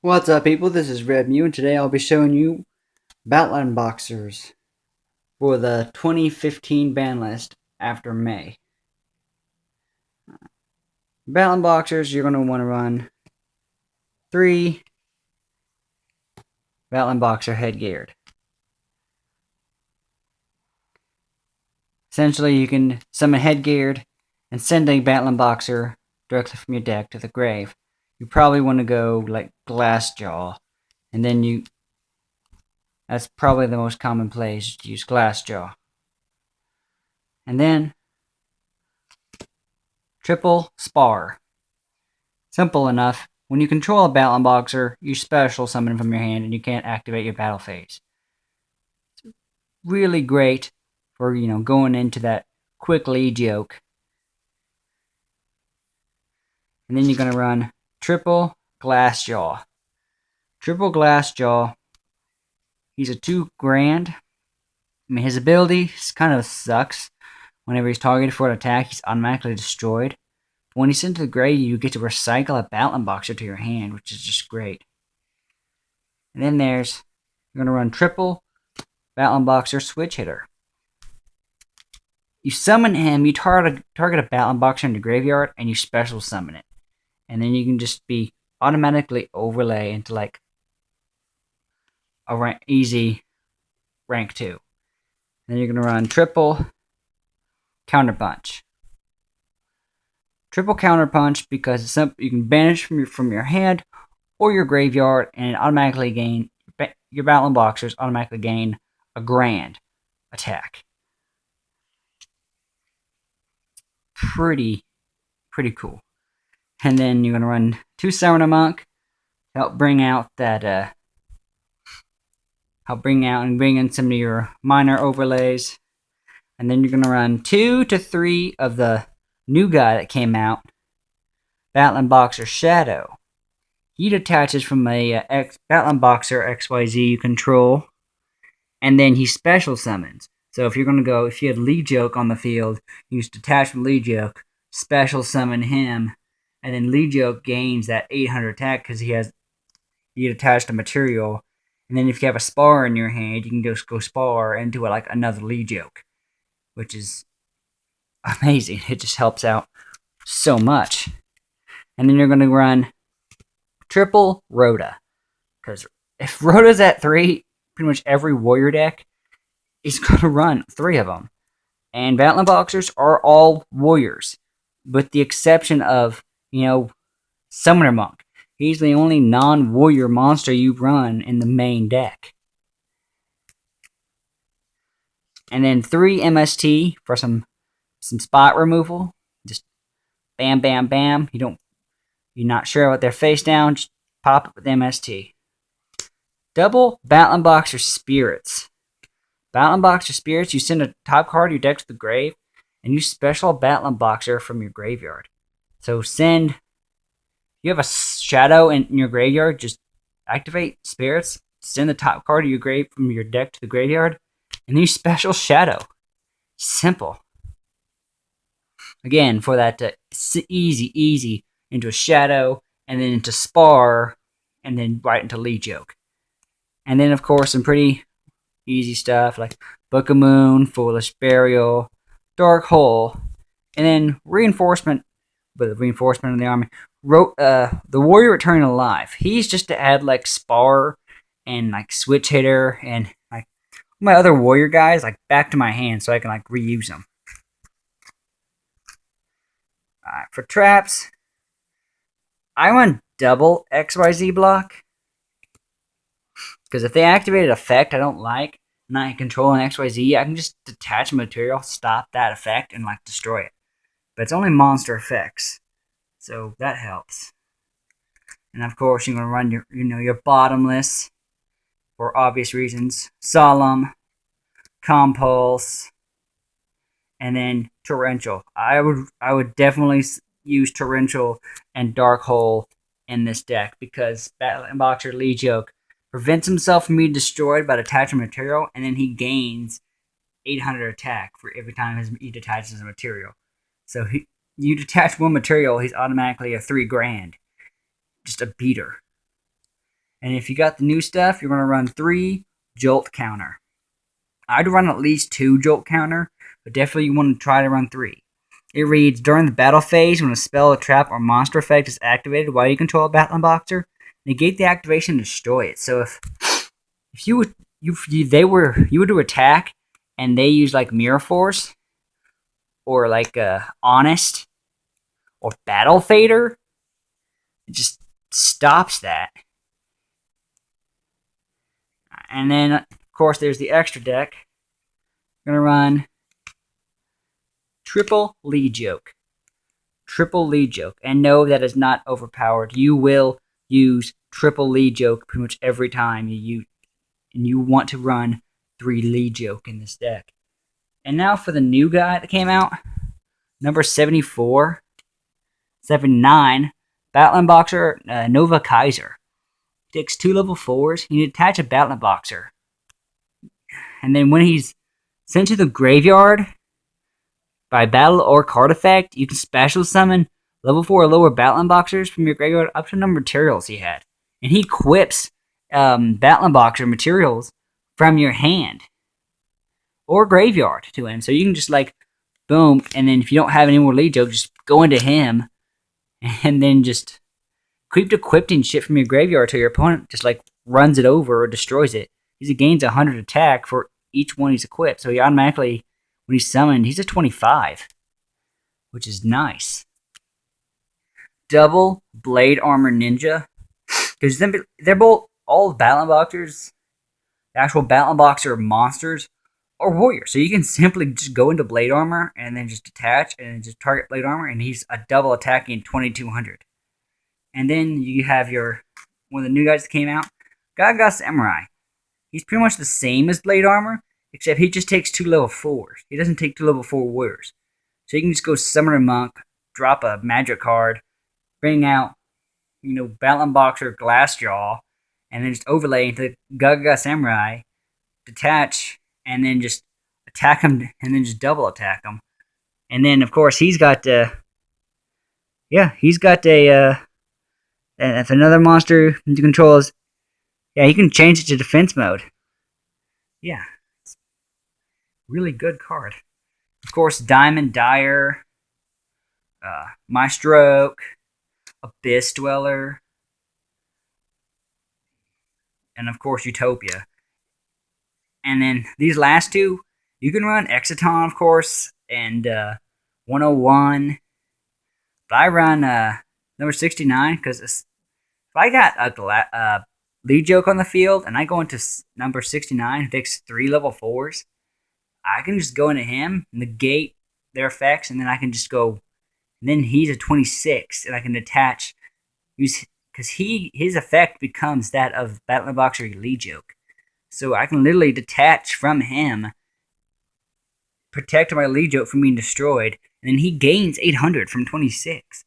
What's up, people? This is Red Mew, and today I'll be showing you Battlin boxers for the 2015 ban list after May. Battlin boxers, you're going to want to run 3 Battlin boxer headgeared. Essentially, you can summon headgeared and send a Battlin boxer directly from your deck to the grave. You probably want to go like Glassjaw, and then that's probably the most common place to use Glassjaw. And then triple Spar. Simple enough. When you control a Battlin boxer, you special summon from your hand and you can't activate your battle phase. It's really great for, going into that quick lead joke. And then you're going to run triple Glassjaw. Triple Glassjaw, he's a 2 grand. I mean, his ability kind of sucks. Whenever he's targeted for an attack, he's automatically destroyed. When he's sent to the grave, you get to recycle a Battlin boxer to your hand, which is just great. And then you're going to run triple Battlin boxer switch hitter. You summon him, you target a Battlin boxer in the graveyard, and you special summon it. And then you can just be automatically overlay into like a easy rank 2. Then you're going to run triple counterpunch. Triple counterpunch because it's simple. You can banish from your hand or your graveyard, and automatically gain your Battlin boxers automatically gain a grand attack. Pretty cool. And then you're gonna run 2 Summoner Monk to help bring out that bring in some of your minor overlays. And then you're gonna run 2 to 3 of the new guy that came out, Battlin Boxer Shadow. He detaches from a Battlin Boxer XYZ you control, and then he special summons. So if you have Yugioh on the field, you use detach from Yugioh, special summon him, and then Yugioh gains that 800 attack because he attached a material. And then if you have a Spar in your hand, you can just go Spar into like another Yugioh, which is amazing. It just helps out so much. And then you're going to run triple Rhoda, because if Rhoda's at 3, pretty much every warrior deck is going to run 3 of them. And Battlin boxers are all warriors, with the exception of, Summoner Monk. He's the only non-warrior monster you run in the main deck. And then 3 MST for some spot removal. Just bam, bam, bam. You're not sure what they're face down, just pop it with MST. Double Battlin boxer spirits. Battlin boxer spirits, you send a top card of your deck to the grave, and you special Battlin boxer from your graveyard. So you have a shadow in your graveyard, just activate spirits, send the top card of your grave from your deck to the graveyard, and then you special shadow. Simple. Again, for that easy into a shadow, and then into Spar, and then right into Yugioh. And then, of course, some pretty easy stuff like Book of Moon, Foolish Burial, Dark Hole, and then reinforcement. But the reinforcement of the army, the Warrior Returning Alive. He's just to add like Spar and like Switch Hitter and like my other warrior guys like back to my hand so I can like reuse them. For traps, I run double XYZ block, because if they activate an effect I don't like, and I control an XYZ, I can just detach material, stop that effect, and like destroy it. But it's only monster effects, so that helps. And of course, you're gonna run your bottomless, for obvious reasons, Solemn, Compulse, and then Torrential. I would definitely use Torrential and Dark Hole in this deck, because Battlin boxer Yugioh prevents himself from being destroyed by detaching material, and then he gains 800 attack for every time he detaches a material. So you detach one material, he's automatically a 3 grand. Just a beater. And if you got the new stuff, you're going to run 3 Jolt Counter. I'd run at least 2 Jolt Counter, but definitely you want to try to run 3. It reads, during the battle phase, when a spell, a trap, or monster effect is activated while you control a Battling Boxer, negate the activation and destroy it. So if you were to attack and they use like Mirror Force or like Honest or Battle Fader, it just stops that. And then, of course, there's the extra deck. I'm going to run triple lead joke. Triple lead joke. And no, that is not overpowered. You will use triple lead joke pretty much every time you want to run 3 lead joke in this deck. And now for the new guy that came out, number 74, 79, Battling Boxer Nova Kaiser. Takes 2 level 4s. You attach a Battling Boxer. And then when he's sent to the graveyard by battle or card effect, you can special summon level 4 or lower Battling Boxers from your graveyard up to the number of materials he had. And he equips Battling Boxer materials from your hand or graveyard to him. So you can just like, boom, and then if you don't have any more lead joke, just go into him and then just keep equipping shit from your graveyard till your opponent just like runs it over or destroys it. He gains 100 attack for each one he's equipped. So he automatically, when he's summoned, he's a 25, which is nice. Double Blade Armor Ninja. Because they're both all Battling Boxers, the actual Battling Boxer monsters, or warriors. So you can simply just go into Blade Armor and then just attach and then just target Blade Armor, and he's a double attacking 2200. And then you have one of the new guys that came out, Gaga Samurai. He's pretty much the same as Blade Armor, except he just takes 2 level 4s. He doesn't take 2 level 4 warriors. So you can just go summon a monk, drop a magic card, bring out, Battling Boxer Glassjaw, and then just overlay into Gaga Samurai, detach, and then just attack him, and then just double attack him. And then, of course, he's got if another monster you control is, he can change it to defense mode. Yeah, it's a really good card. Of course, Diamond Dyer, My Stroke, Abyss Dweller, and of course Utopia. And then these last 2, you can run Exiton, of course, and 101. But I run number 69 because if I got a lead joke on the field and I go into number 69 who takes 3 level 4s, I can just go into him, negate their effects, and then I can just go. And then he's a 26, and I can attach, because his effect becomes that of Battling Boxer lead joke. So I can literally detach from him, protect my lead joke from being destroyed, and then he gains 800 from 26.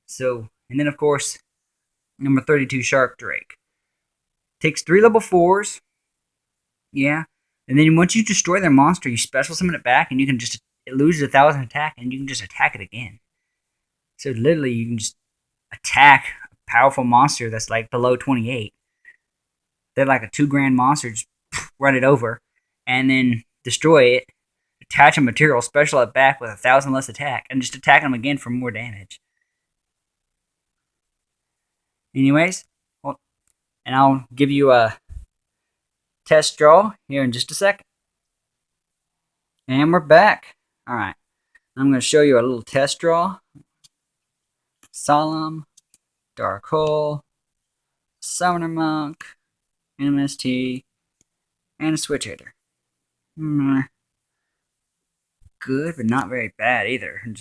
So, and then of course, number 32, Shark Drake. Takes 3 level 4s. Yeah. And then once you destroy their monster, you special summon it back, and it loses 1,000 attack, and you can just attack it again. So literally, you can just attack a powerful monster that's like below 28. They're like a 2 grand monster, just run it over, and then destroy it, attach a material, special it back with 1,000 less attack, and just attack them again for more damage. Anyways, and I'll give you a test draw here in just a second. And we're back. Alright, I'm going to show you a little test draw. Solemn, Dark Hole, Summoner Monk, MST, and a Switch Hitter. Good, but not very bad either. You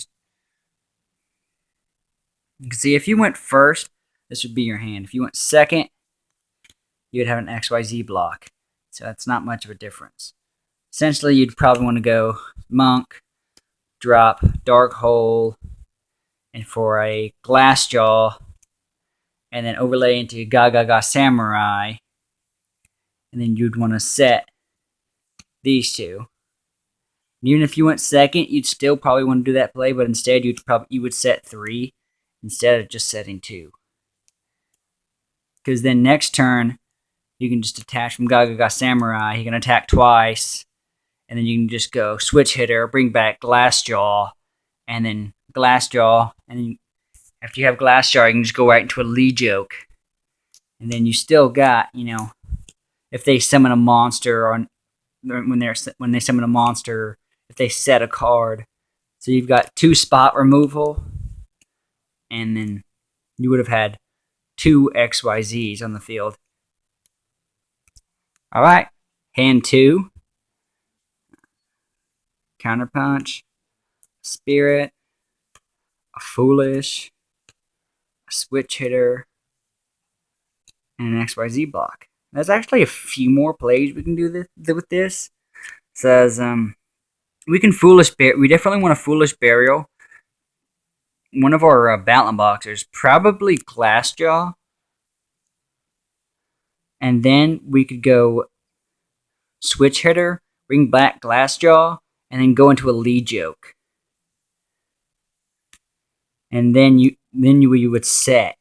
can see if you went first, this would be your hand. If you went second, you would have an XYZ block. So that's not much of a difference. Essentially, you'd probably want to go Monk, drop Dark Hole, and for a Glassjaw, and then overlay into Gaga Samurai, and then you'd want to set these 2. And even if you went second, you'd still probably want to do that play, but instead you would set 3 instead of just setting 2. because then next turn you can just attach from Gagaga Samurai. He can attack twice, and then you can just go switch hitter, bring back Glassjaw, and then Glassjaw, and then after you have Glassjaw, you can just go right into a Yugioh. And then you still got, if they summon a monster, or when they summon a monster, if they set a card. So you've got 2 spot removal, and then you would have had 2 XYZs on the field. Alright, hand 2. Counterpunch, Spirit, a Foolish, a Switch Hitter, and an XYZ block. There's actually a few more plays we can do with this. It says, we can we definitely want a Foolish Burial. One of our Battlin boxers, probably Glassjaw. And then we could go Switch Hitter, bring back Glassjaw, and then go into a Yugioh. And then you would set.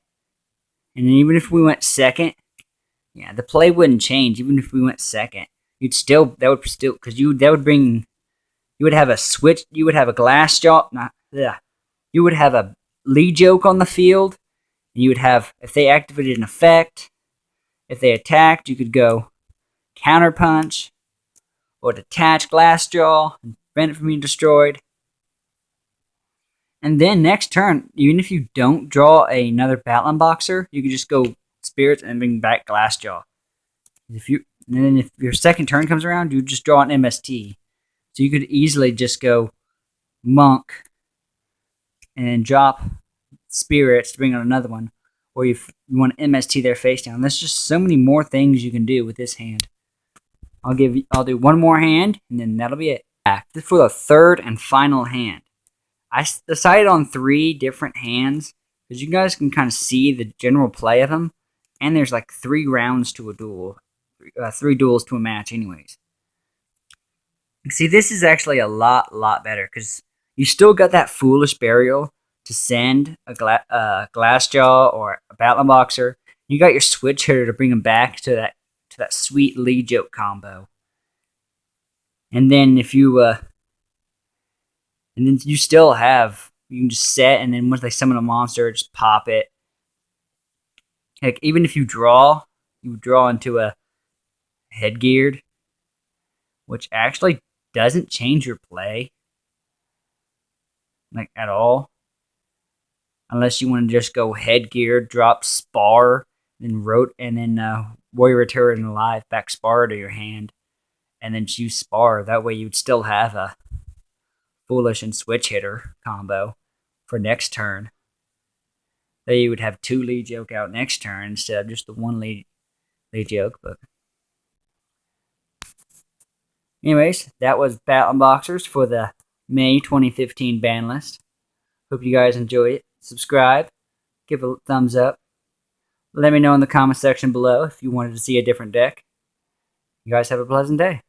And then even if we went second, yeah, the play wouldn't change. Even if we went second, you would have a switch. You would have a Glassjaw. You would have a Yugioh on the field. And you would have, if they activated an effect, if they attacked, you could go Counterpunch or detach Glassjaw and prevent it from being destroyed. And then next turn, even if you don't draw another Battlin boxer, you can just go Spirits and bring back Glassjaw. If your second turn comes around, you just draw an MST. So you could easily just go Monk and drop Spirits to bring on another one. Or if you want MST their face down. There's just so many more things you can do with this hand. I'll do one more hand, and then that'll be it. This is for the third and final hand. I decided on 3 different hands, because you guys can kind of see the general play of them. And there's like 3 rounds to a duel. 3 duels to a match anyways. See, this is actually a lot better, because you still got that Foolish Burial to send a Glassjaw or a Battlin boxer. You got your Switch Hitter to bring them back to that sweet Yugioh combo. And then if you and then you still have, you can just set, and then once they summon a monster, just pop it. Heck, even if you draw into a Headgeared, which actually doesn't change your play, like, at all. Unless you want to just go Headgeared, drop Spar, then Warrior Return Alive, back Spar to your hand, and then choose Spar. That way you'd still have a Foolish and Switch Hitter combo for next turn. Then you would have 2 Yugioh out next turn instead of just the 1 Yugioh. But anyways, that was Battlin Boxers for the May 2015 ban list. Hope you guys enjoyed it. Subscribe, give a thumbs up. Let me know in the comment section below if you wanted to see a different deck. You guys have a pleasant day.